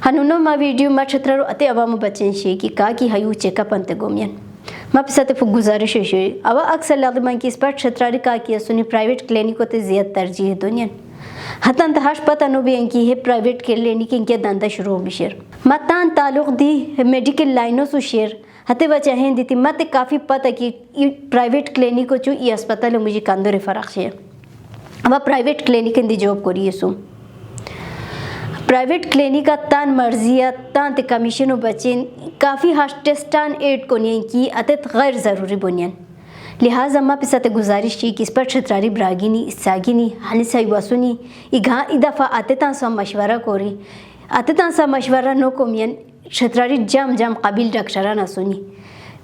हनुनो मा वीडियो मा छत्ररो अते अवाम बच्चन शे की का की हयू चेकअप अंते गोमियन मा पिसते फुक गुजारिश शे अवा अक्सर लगमन की इस पर छत्रारी का की सुनी प्राइवेट क्लिनिक होते जियत तरजीह दुनियन हतन तहाश पता नो भी इनकी है प्राइवेट क्लिनिक इनके धंधा शुरू हो बिशेर मतान ताल्लुक दी मेडिकल लाइनों से शेयर हते बचा है दी मत काफ़ी पता कि प्राइवेट क्लिनिक को चु ये अस्पताल मुझे कांदोरे फराक है अब प्राइवेट क्लिनिक दी जॉब करिए सो प्राइवेट क्लिनिक का तान मर्जिया तान ते कमीशन बचें काफ़ी हाश टेस्टान एड को नहीं की अतत गैर ज़रूरी बुनियन लिहाजा माँ पिसाते गुजारिश की कि इस पर छत्रारी ब्रागिनी सागिनी हानि सही वसुनी इघा इदफ़ा आते तान सा मशवरा कोरी आते तान सा मशवरा नो कोमियन छत्रारी जाम जाम काबिल डॉक्टरा ना सुनी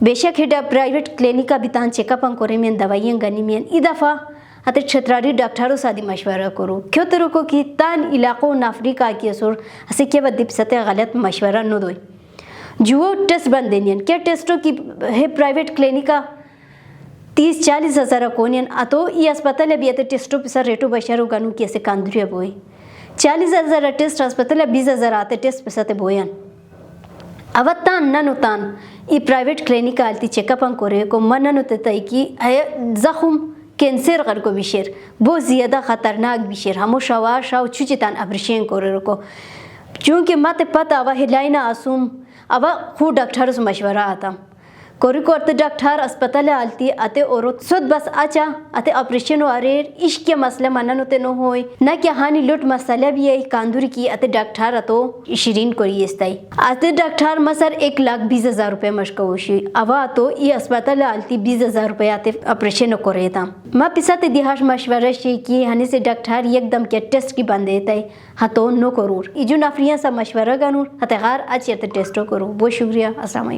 बेशक हेडा प्राइवेट क्लिनिक का भी तान चेकअप करे में दवाइयाँ गनी में इदफ़ा अते छत्रारी डॉक्टरों सादी मशवरा करो क्यों तेरे को कि तान इलाकों नाफरी का की असुर हसे के बदिप सते गलत मशवरा न दो जुओ टेस्ट बंद देनियन क्या टेस्टों की है प्राइवेट क्लिनिक का 30-40 हज़ार कोनियन अतो ये अस्पताल अभी अते टेस्टों पे सर रेटो बशारो गानू की ऐसे कांदुरिया बोई 40,000 टेस्ट अस्पताल 20,000 आते टेस्ट पे सते बोयन अवतान ननुतान ये प्राइवेट क्लिनिक आलती चेकअप करे को मन ननुते तय की जख्म कैंसर कर को बिशेर बहुत ज़्यादा ख़तरनाक बिशेर हमो शवार शाव चुचितान अब्रिशें करे को चूँकि मत पता अवा हिलाइना आसुम अवा खू डॉक्टर से मशवरा आता कोरी कोरते डॉक्टर अस्पताल आलती अते औरत सुद बस आचा अते ऑपरेशन वारेर इश्क के मसले मनन होते न होय न क्या हानि लुट मसला भी है कांदुरी की अते डॉक्टर अतो शिरीन कोरी इस्ताई अते डॉक्टर मसर 1,20,000 रुपये मशकवशी अवा तो ये अस्पताल आलती 20,000 रुपये आते ऑपरेशन करे था माँ पिसाते दिहाश मशवरा शे की हानि से डॉक्टर एकदम के टेस्ट की बंद देता है हाँ तो नो करूर इजू नफरिया सा मशवरा गानूर हते गार आज टेस्टो करो बहुत शुक्रिया अस्सलाम वालेकुम।